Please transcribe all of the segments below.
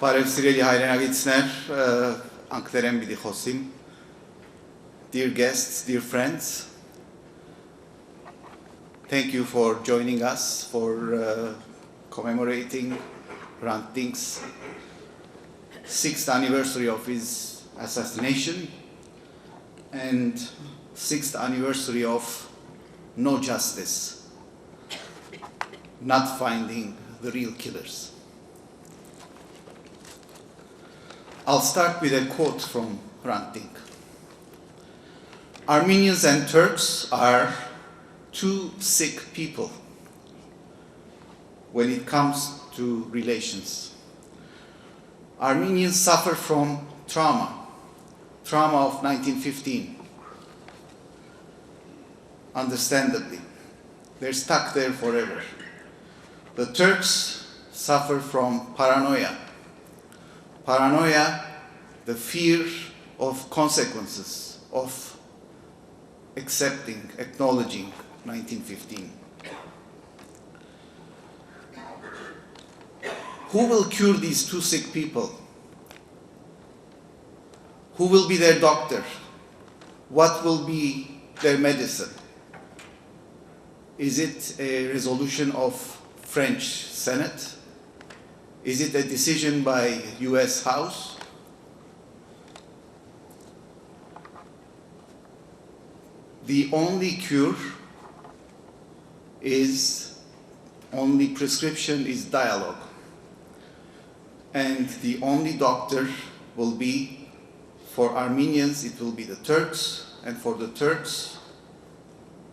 Բարև սիրելի հայրենագիտներ, անկներեմ պիտի խոսիմ. Dear guests, dear friends, thank you for joining us for commemorating Hrant Dink's 6th anniversary of his assassination and 6th anniversary of no justice, not finding the real killers. I'll start with a quote from Hrant Dink. Armenians and Turks are two sick people when it comes to relations. Armenians suffer from trauma of 1915. Understandably, they're stuck there forever. The Turks suffer from paranoia. Paranoia, the fear of consequences of accepting, acknowledging 1915. Who will cure these two sick people? Who will be their doctor? What will be their medicine? Is it a resolution of French Senate? Is it a decision by US House? The only cure is, only prescription is dialogue. And the only doctor will be, for Armenians, it will be the Turks, and for the Turks,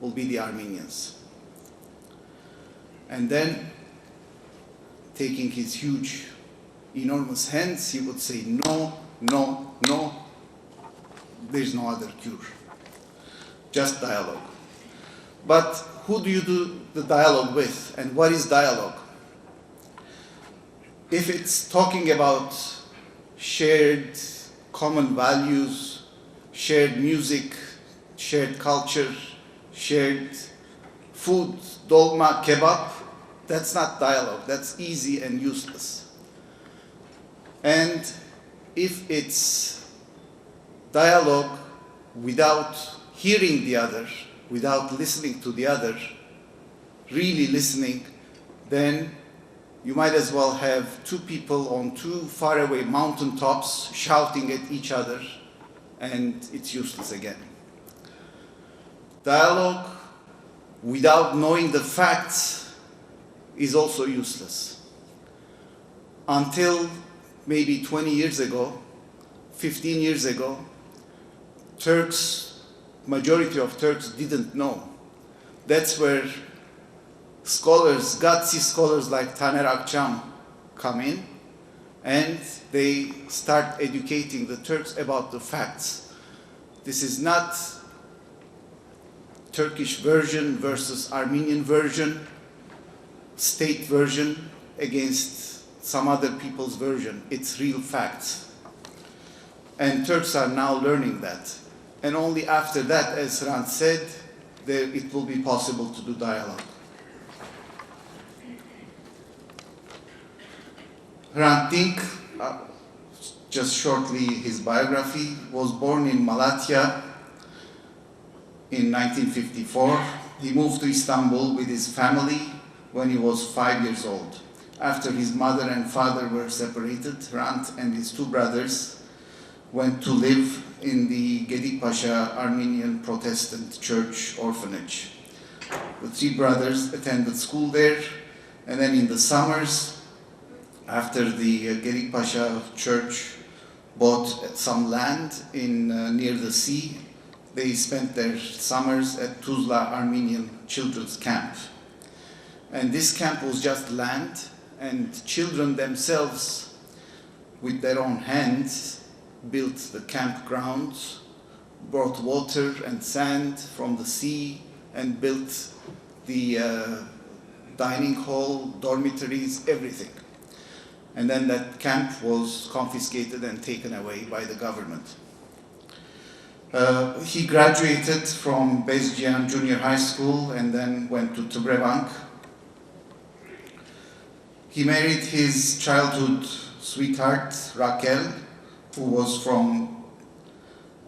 will be the Armenians. And then, taking his huge, enormous hands, he would say, no, no, no, there's no other cure. Just dialogue. But who do you do the dialogue with, and what is dialogue? If it's talking about shared common values, shared music, shared culture, shared food, dolma, kebab, that's not dialogue, that's easy and useless. And if it's dialogue without hearing the other, without listening to the other, really listening, then you might as well have two people on two faraway mountaintops shouting at each other, and it's useless again. Dialogue without knowing the facts is also useless. Until maybe 20 years ago, 15 years ago, majority of Turks didn't know. That's where scholars, gutsy scholars like Taner Akcam come in, and they start educating the Turks about the facts. This is not Turkish version versus Armenian version, state version against some other people's version. It's real facts. And Turks are now learning that. And only after that, as Hrant said, it will be possible to do dialogue. Hrant Dink, just shortly his biography, was born in Malatya in 1954. He moved to Istanbul with his family when he was 5 years old. After his mother and father were separated, Hrant and his two brothers went to live in the Gedikpaşa Armenian Protestant Church orphanage. The three brothers attended school there, and then in the summers, after the Gedikpaşa Church bought some land near the sea, they spent their summers at Tuzla Armenian Children's Camp. And this camp was just land, and children themselves, with their own hands, built the campgrounds, brought water and sand from the sea, and built the dining hall, dormitories, everything. And then that camp was confiscated and taken away by the government. He graduated from Bezciyan Junior High School and then went to Tbrebank. He married his childhood sweetheart, Raquel, who was from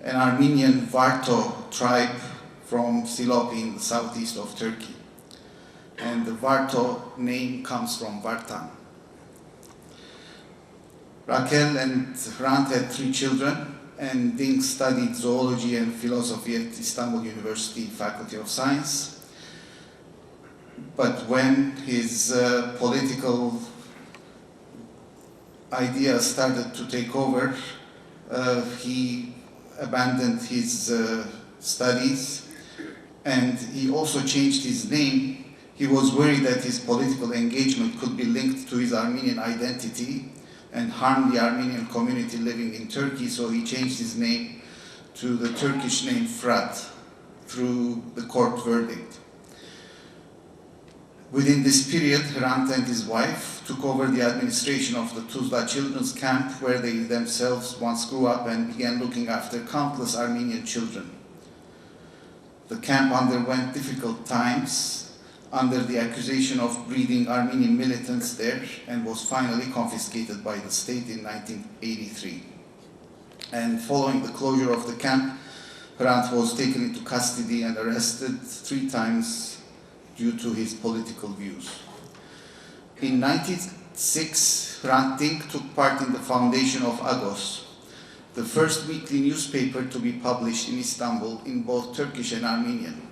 an Armenian Varto tribe from Silopi in the southeast of Turkey. And the Varto name comes from Vartan. Raquel and Hrant had 3 children, and Dink studied zoology and philosophy at Istanbul University Faculty of Science. But when his political ideas started to take over, he abandoned his studies, and he also changed his name. He was worried that his political engagement could be linked to his Armenian identity and harm the Armenian community living in Turkey, so he changed his name to the Turkish name Fırat through the court verdict. Within this period, Hrant and his wife took over the administration of the Tuzla Children's Camp, where they themselves once grew up and began looking after countless Armenian children. The camp underwent difficult times under the accusation of breeding Armenian militants there, and was finally confiscated by the state in 1983. And following the closure of the camp, Hrant was taken into custody and arrested 3 times due to his political views. In 1996, Hrant Dink took part in the foundation of Agos, the first weekly newspaper to be published in Istanbul in both Turkish and Armenian.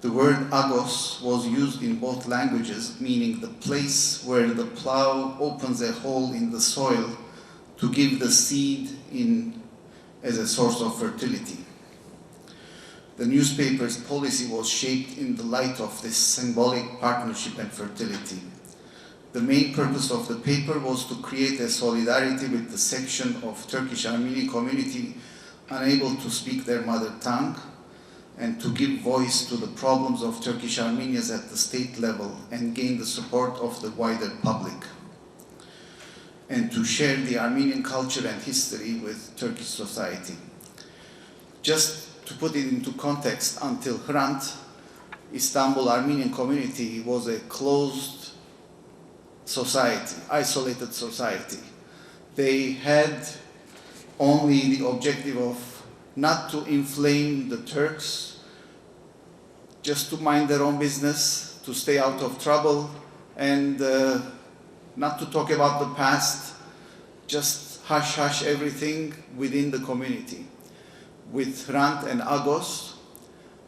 The word Agos was used in both languages, meaning the place where the plow opens a hole in the soil to give the seed in as a source of fertility. The newspaper's policy was shaped in the light of this symbolic partnership and fertility. The main purpose of the paper was to create a solidarity with the section of Turkish Armenian community unable to speak their mother tongue, and to give voice to the problems of Turkish Armenians at the state level and gain the support of the wider public, and to share the Armenian culture and history with Turkish society. Just to put it into context, until Hrant, Istanbul Armenian community was a closed society, isolated society. They had only the objective of not to inflame the Turks, just to mind their own business, to stay out of trouble, and not to talk about the past, just hush-hush everything within the community. With Hrant and Agos,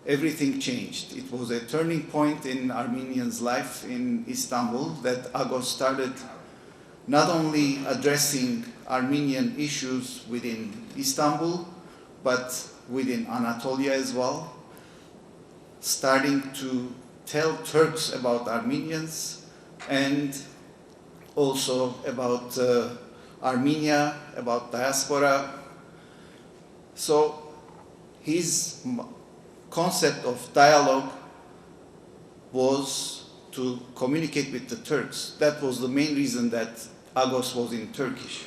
everything changed. It was a turning point in Armenians' life in Istanbul that Agos started not only addressing Armenian issues within Istanbul, but within Anatolia as well, starting to tell Turks about Armenians and also about Armenia, about diaspora. So his concept of dialogue was to communicate with the Turks. That was the main reason that Agos was in Turkish.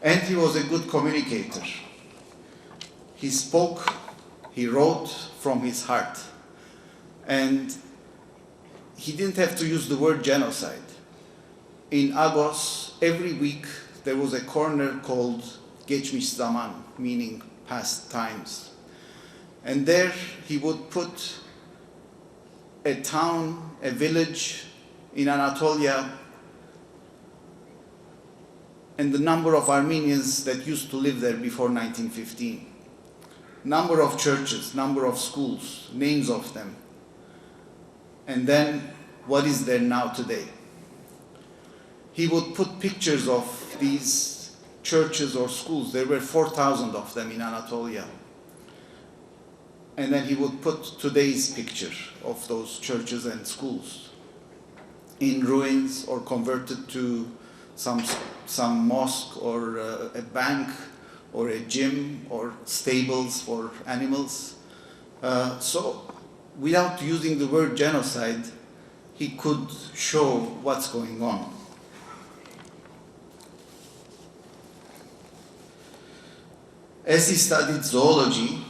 And he was a good communicator. He spoke, he wrote from his heart. And he didn't have to use the word genocide. In Agos, every week there was a corner called Geçmiş Zaman, meaning past times. And there he would put a town, a village in Anatolia, and the number of Armenians that used to live there before 1915. Number of churches, number of schools, names of them. And then what is there now today? He would put pictures of these churches or schools. There were 4,000 of them in Anatolia. And then he would put today's picture of those churches and schools in ruins or converted to some mosque or a bank or a gym or stables for animals. So without using the word genocide, he could show what's going on. As he studied zoology,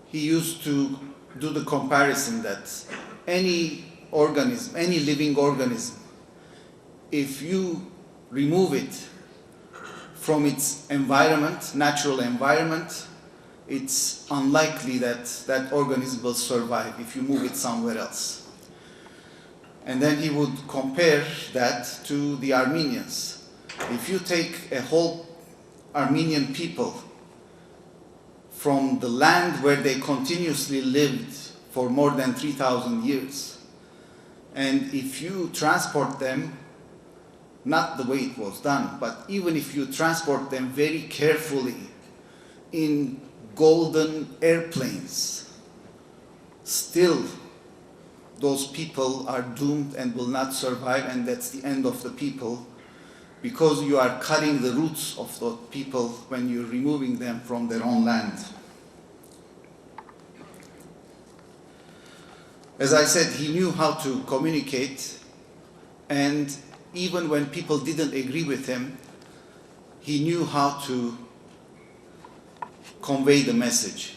he used to do the comparison that any organism, any living organism, if you remove it from its environment, natural environment, it's unlikely that that organism will survive if you move it somewhere else. And then he would compare that to the Armenians. If you take a whole Armenian people from the land where they continuously lived for more than 3,000 years, and if you transport them, not the way it was done, but even if you transport them very carefully in golden airplanes, still those people are doomed and will not survive, and that's the end of the people, because you are cutting the roots of those people when you're removing them from their own land. As I said, he knew how to communicate, and even when people didn't agree with him, he knew how to convey the message.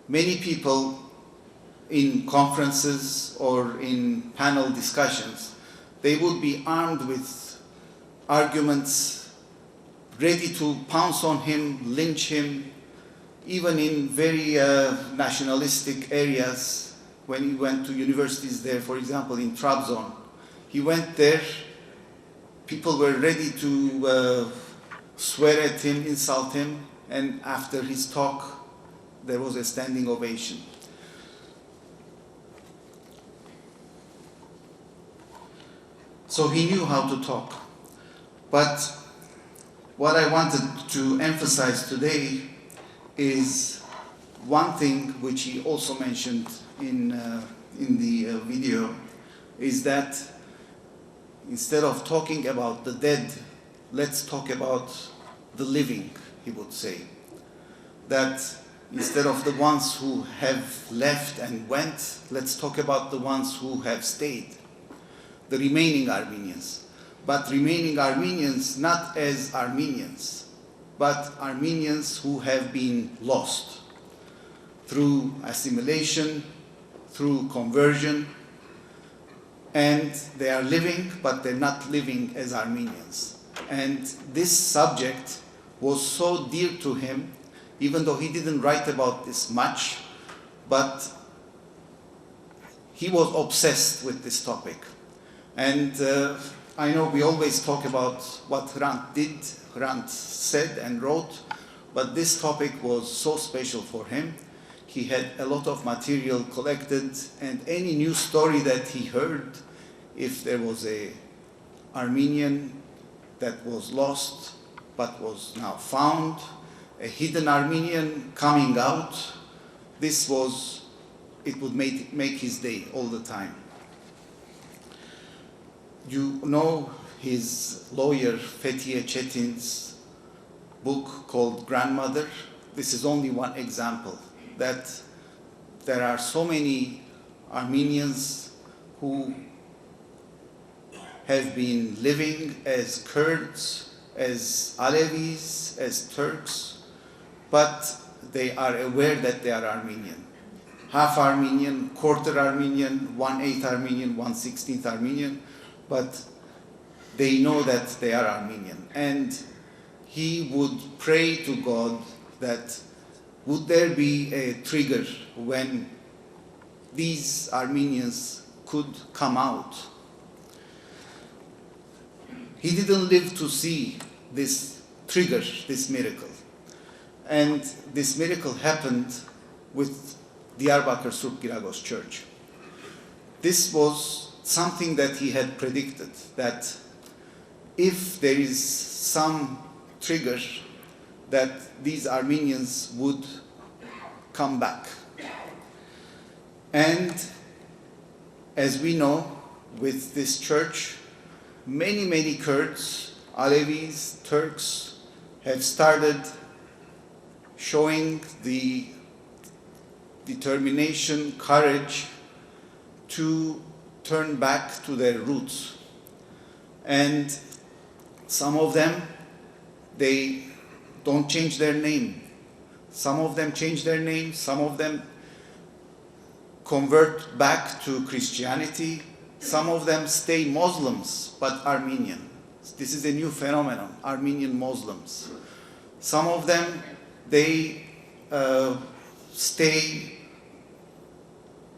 Many people in conferences or in panel discussions, they would be armed with arguments, ready to pounce on him, lynch him, even in very nationalistic areas. When he went to universities there, for example, in Trabzon, he went there, people were ready to swear at him, insult him, and after his talk, there was a standing ovation. So he knew how to talk. But what I wanted to emphasize today is one thing which he also mentioned in the video, is that instead of talking about the dead, let's talk about the living, he would say. That instead of the ones who have left and went, let's talk about the ones who have stayed, the remaining Armenians. But remaining Armenians not as Armenians, but Armenians who have been lost through assimilation, through conversion, and they are living, but they're not living as Armenians. And this subject was so dear to him, even though he didn't write about this much, but he was obsessed with this topic. And I know we always talk about what Hrant did, Hrant said and wrote, but this topic was so special for him. He had a lot of material collected, and any new story that he heard, if there was an Armenian that was lost but was now found, a hidden Armenian coming out, it would make his day all the time. You know his lawyer Fethiye Çetin's book called Grandmother. This is only one example, that there are so many Armenians who have been living as Kurds, as Alevis, as Turks, but they are aware that they are Armenian. Half Armenian, quarter Armenian, 1/8 Armenian, 1/16 Armenian, but they know that they are Armenian. And he would pray to God that would there be a trigger when these Armenians could come out. He didn't live to see this trigger, this miracle. And this miracle happened with Diyarbakır Surp Giragos Church. This was something that he had predicted, that if there is some trigger, that these Armenians would come back. And as we know, with this church, many Kurds, Alevis, Turks have started showing the determination, courage to turn back to their roots. And some of them, they don't change their name. Some of them change their name, some of them convert back to Christianity, Some of them stay Muslims, but Armenian. This is a new phenomenon, Armenian Muslims. Some of them, they stay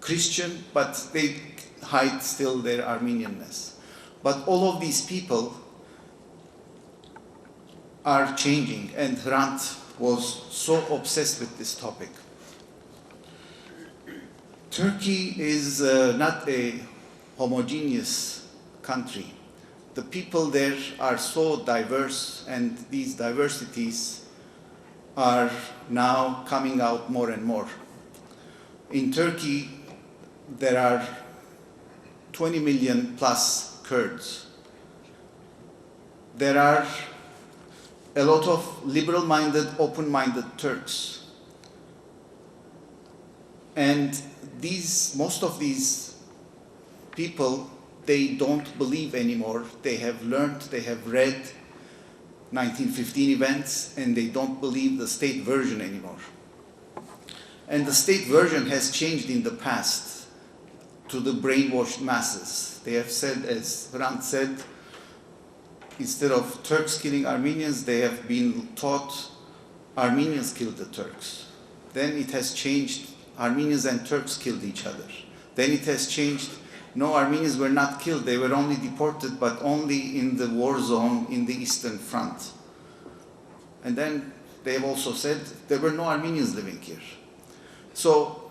Christian, but they hide still their Armenianness. But all of these people are changing, and Hrant was so obsessed with this topic. Turkey is not a homogeneous country. The people there are so diverse, and these diversities are now coming out more and more. In Turkey, there are 20 million plus Kurds. There are a lot of liberal-minded, open-minded Turks. And most of these people, they don't believe anymore. They have learned, they have read 1915 events, and they don't believe the state version anymore. And the state version has changed in the past to the brainwashed masses. They have said, as Hrant said, instead of Turks killing Armenians, they have been taught Armenians killed the Turks. Then it has changed, Armenians and Turks killed each other. Then it has changed, no, Armenians were not killed, they were only deported, but only in the war zone in the Eastern Front. And then they have also said there were no Armenians living here. So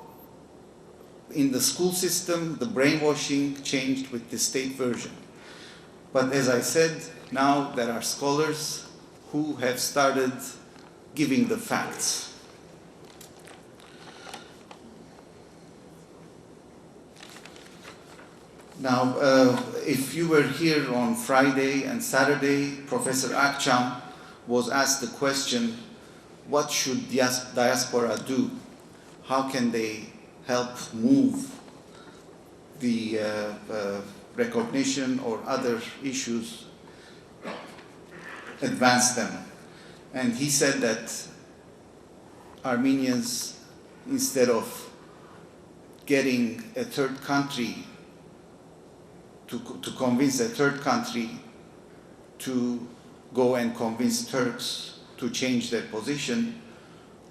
in the school system, the brainwashing changed with the state version. But as I said, now there are scholars who have started giving the facts. Now, if you were here on Friday and Saturday, Professor Akcam was asked the question, what should diaspora do? How can they help move the recognition or other issues, advance them? And he said that Armenians, instead of getting a third country to convince a third country to go and convince Turks to change their position,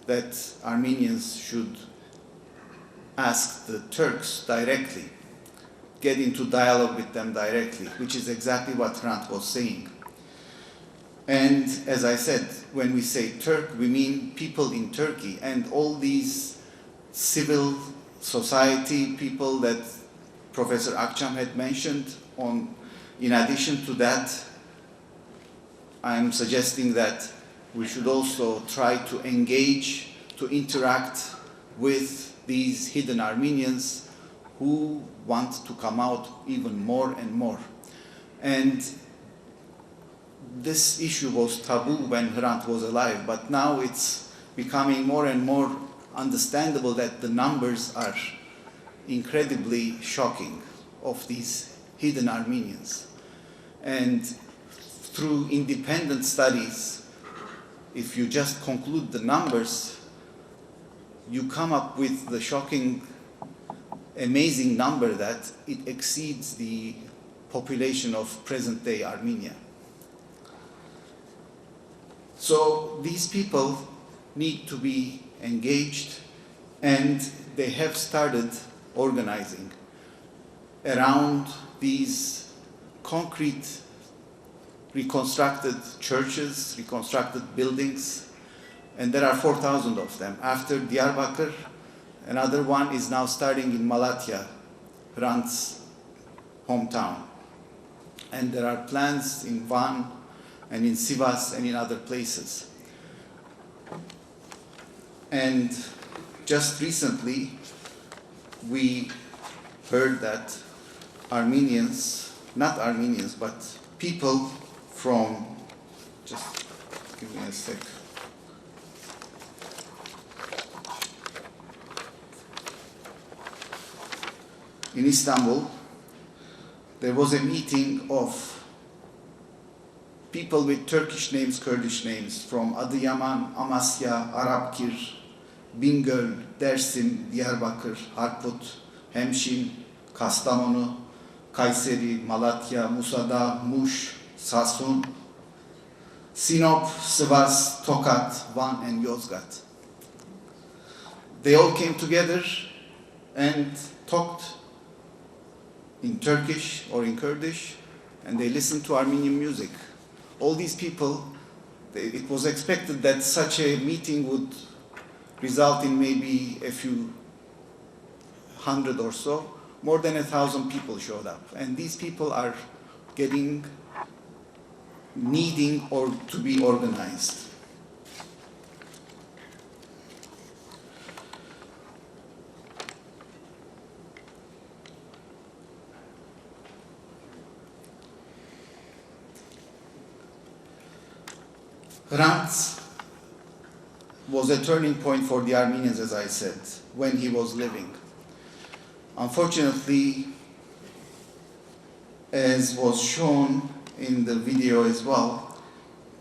that Armenians should ask the Turks directly, get into dialogue with them directly, which is exactly what Hrant was saying. And as I said, when we say Turk, we mean people in Turkey, and all these civil society people that Professor Akcam had mentioned. In addition to that, I'm suggesting that we should also try to engage, to interact with these hidden Armenians who want to come out even more and more. And this issue was taboo when Hrant was alive, but now it's becoming more and more understandable that the numbers are incredibly shocking of these hidden Armenians. And through independent studies, if you just conclude the numbers, you come up with the shocking, amazing number that it exceeds the population of present-day Armenia. So these people need to be engaged, and they have started organizing around these concrete reconstructed churches, reconstructed buildings, and there are 4,000 of them. After Diyarbakir, another one is now starting in Malatya, Hrant's hometown. And there are plans in Van and in Sivas and in other places. And just recently, we heard that Armenians, not Armenians, but people from, just give me a sec. In Istanbul, there was a meeting of people with Turkish names, Kurdish names, from Adıyaman, Amasya, Arapkir, Bingöl, Dersim, Diyarbakır, Harput, Hemşin, Kastamonu, Kayseri, Malatya, Musada, Muş, Sasun, Sinop, Sivas, Tokat, Van, and Yozgat. They all came together and talked in Turkish or in Kurdish, and they listened to Armenian music. All these people, it was expected that such a meeting would result in maybe a few hundred or so. More than 1,000 people showed up. And these people are needing or to be organized. Hrant was a turning point for the Armenians, as I said, when he was living. Unfortunately, as was shown in the video as well,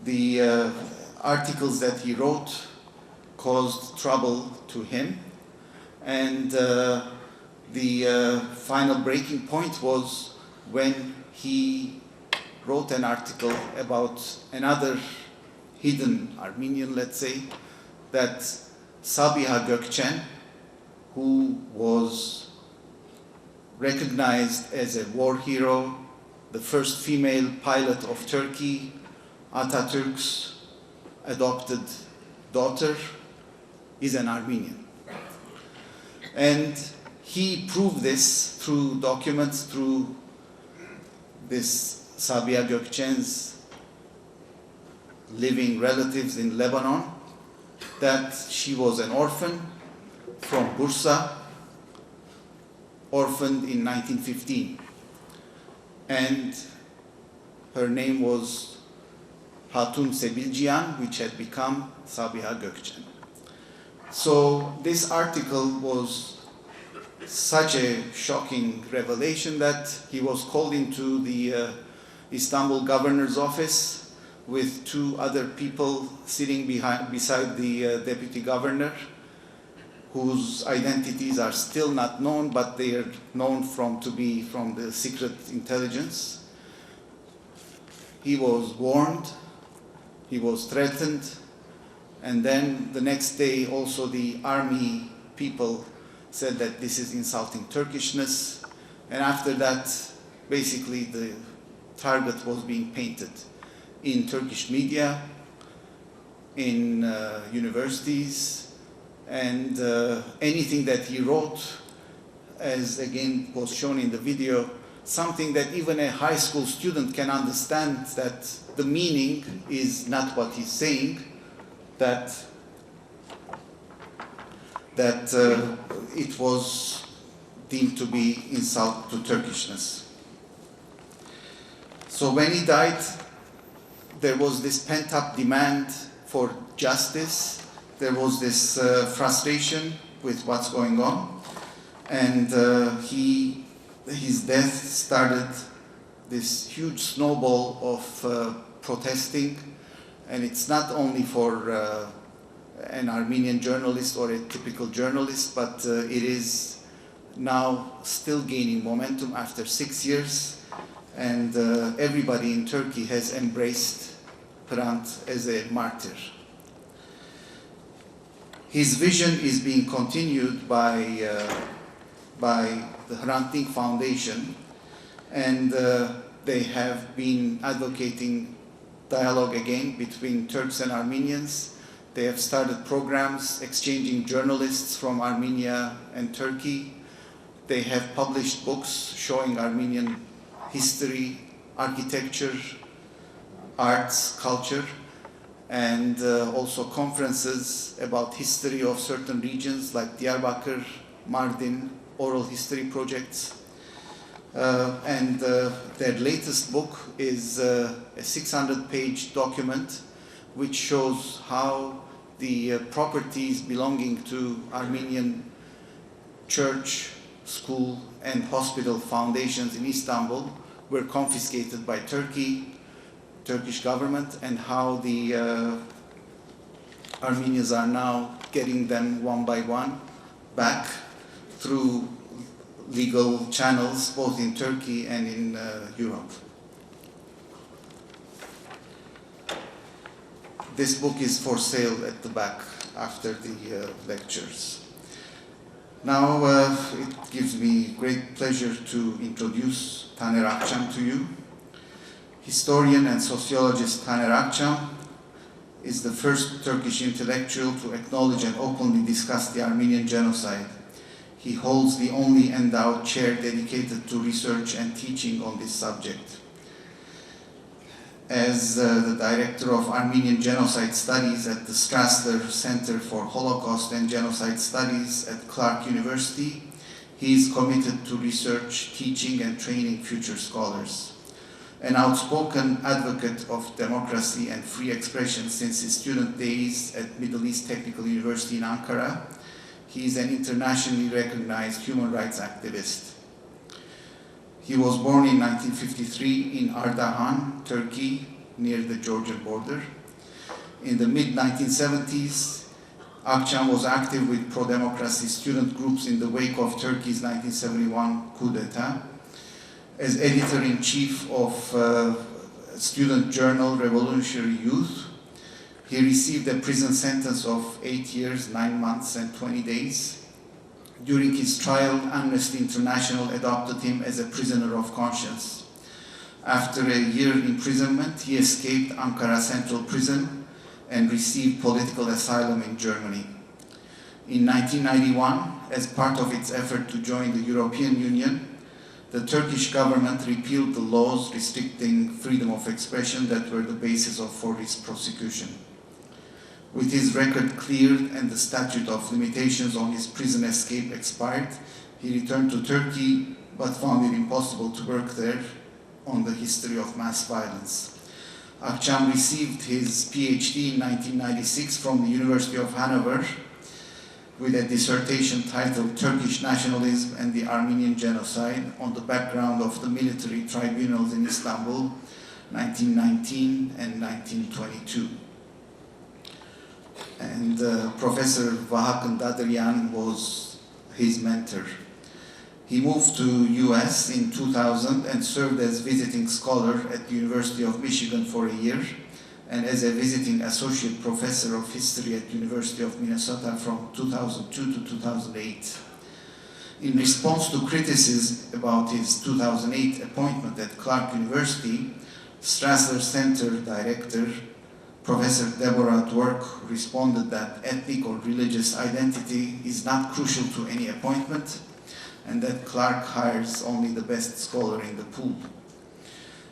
the articles that he wrote caused trouble to him, and the final breaking point was when he wrote an article about another hidden Armenian, let's say, that Sabiha Gökçen, who was recognized as a war hero, the first female pilot of Turkey, Atatürk's adopted daughter, is an Armenian. And he proved this through documents, through this Sabiha Gökçen's living relatives in Lebanon, that she was an orphan from Bursa, orphaned in 1915. And her name was Hatun Sebilcihan, which had become Sabiha Gökçen. So this article was such a shocking revelation that he was called into the Istanbul governor's office with two other people sitting beside the deputy governor, whose identities are still not known, but they are known to be from the secret intelligence. He was warned, he was threatened, and then the next day also the army people said that this is insulting Turkishness, and after that basically the target was being painted in Turkish media, in universities, and anything that he wrote, as again was shown in the video, something that even a high school student can understand, that the meaning is not what he's saying, that it was deemed to be insult to Turkishness. So when he died, there was this pent-up demand for justice. There was this frustration with what's going on. And his death started this huge snowball of protesting. And it's not only for an Armenian journalist or a typical journalist, but it is now still gaining momentum after 6 years. And everybody in Turkey has embraced Hrant as a martyr. His vision is being continued by the Hrant Dink Foundation, and they have been advocating dialogue again between Turks and Armenians. They have started programs exchanging journalists from Armenia and Turkey. They have published books showing Armenian history, architecture, arts, culture, and also conferences about history of certain regions like Diyarbakir, Mardin, oral history projects. And their latest book is a 600-page document which shows how the properties belonging to Armenian church, school, and hospital foundations in Istanbul were confiscated by Turkish government, and how the Armenians are now getting them one by one back through legal channels, both in Turkey and in Europe. This book is for sale at the back after the lectures. Now it gives me great pleasure to introduce Taner Akcam to you. Historian and sociologist Taner Akcam is the first Turkish intellectual to acknowledge and openly discuss the Armenian genocide. He holds the only endowed chair dedicated to research and teaching on this subject. As the director of Armenian Genocide Studies at the Strasler Center for Holocaust and Genocide Studies at Clark University, he is committed to research, teaching, and training future scholars. An outspoken advocate of democracy and free expression since his student days at Middle East Technical University in Ankara, he is an internationally recognized human rights activist. He was born in 1953 in Ardahan, Turkey, near the Georgian border. In the mid-1970s, Akcam was active with pro-democracy student groups in the wake of Turkey's 1971 coup d'etat. As editor-in-chief of student journal Revolutionary Youth, he received a prison sentence of 8 years, 9 months, and 20 days. During his trial, Amnesty International adopted him as a prisoner of conscience. After a year imprisonment, he escaped Ankara Central Prison and received political asylum in Germany. In 1991, as part of its effort to join the European Union, the Turkish government repealed the laws restricting freedom of expression that were the basis for his prosecution. With his record cleared and the statute of limitations on his prison escape expired, he returned to Turkey but found it impossible to work there on the history of mass violence. Akcam received his PhD in 1996 from the University of Hanover with a dissertation titled Turkish Nationalism and the Armenian Genocide on the background of the military tribunals in Istanbul, 1919 and 1922. And Professor Vahakn Dadrian was his mentor. He moved to US in 2000 and served as visiting scholar at the University of Michigan for a year and as a visiting associate professor of history at the University of Minnesota from 2002 to 2008. In response to criticism about his 2008 appointment at Clark University, Strasler Center director Professor Deborah Dwork responded that ethnic or religious identity is not crucial to any appointment and that Clark hires only the best scholar in the pool.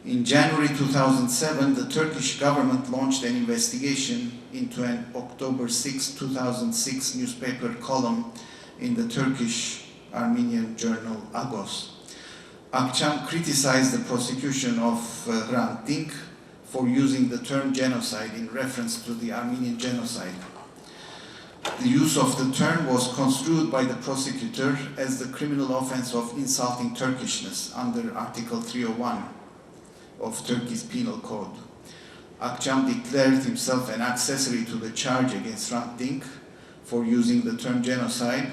In January 2007, the Turkish government launched an investigation into an October 6, 2006 newspaper column in the Turkish Armenian journal Agos. Akcam criticized the prosecution of Hrant Dink for using the term genocide in reference to the Armenian genocide. The use of the term was construed by the prosecutor as the criminal offense of insulting Turkishness under Article 301 of Turkey's Penal Code. Akcam declared himself an accessory to the charge against Hrant Dink for using the term genocide.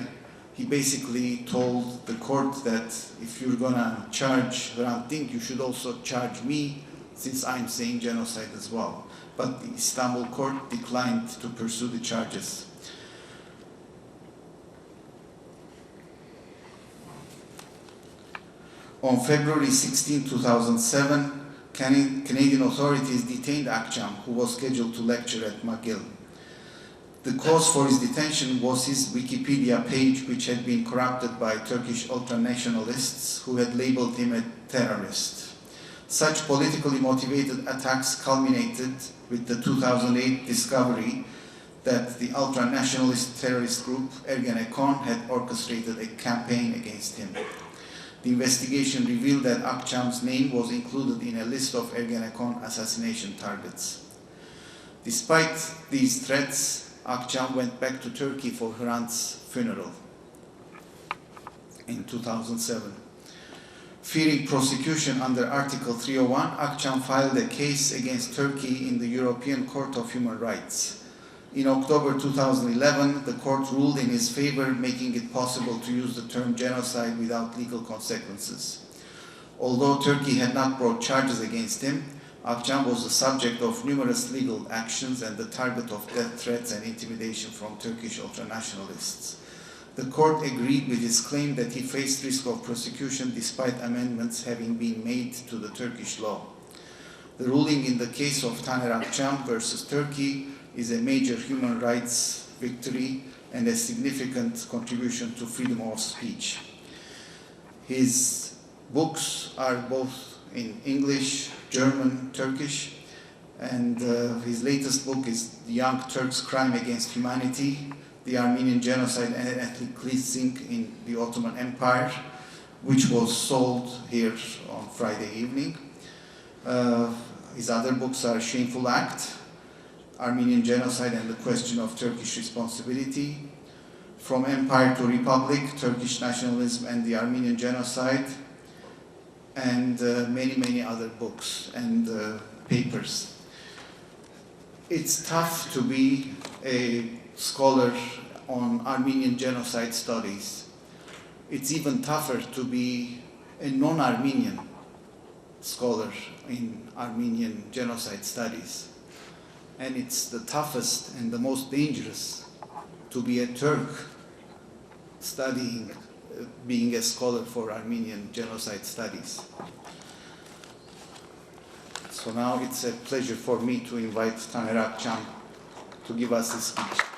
He basically told the court that if you're gonna charge Hrant Dink, you should also charge me, since I'm saying genocide as well. But the Istanbul court declined to pursue the charges. On February 16, 2007, Canadian authorities detained Akcam, who was scheduled to lecture at McGill. The cause for his detention was his Wikipedia page, which had been corrupted by Turkish ultranationalists who had labeled him a terrorist. Such politically motivated attacks culminated with the 2008 discovery that the ultra-nationalist terrorist group Ergenekon had orchestrated a campaign against him. The investigation revealed that Akcam's name was included in a list of Ergenekon assassination targets. Despite these threats, Akcam went back to Turkey for Hrant's funeral in 2007. Fearing prosecution under Article 301, Akcam filed a case against Turkey in the European Court of Human Rights. In October 2011, the court ruled in his favor, making it possible to use the term genocide without legal consequences. Although Turkey had not brought charges against him, Akcam was the subject of numerous legal actions and the target of death threats and intimidation from Turkish ultranationalists. The court agreed with his claim that he faced risk of prosecution despite amendments having been made to the Turkish law. The ruling in the case of Taner Akcam versus Turkey is a major human rights victory and a significant contribution to freedom of speech. His books are both in English, German, Turkish, and his latest book is The Young Turks' Crime Against Humanity, The Armenian Genocide and Ethnic Cleansing in the Ottoman Empire, which was sold here on Friday evening. His other books are Shameful Act, Armenian Genocide and the Question of Turkish Responsibility, From Empire to Republic, Turkish Nationalism and the Armenian Genocide, and many, many other books and papers. It's tough to be a scholar on Armenian genocide studies. It's even tougher to be a non-Armenian scholar in Armenian genocide studies. And it's the toughest and the most dangerous to be a Turk studying, being a scholar for Armenian genocide studies. So now it's a pleasure for me to invite Taner Akcam to give us his speech.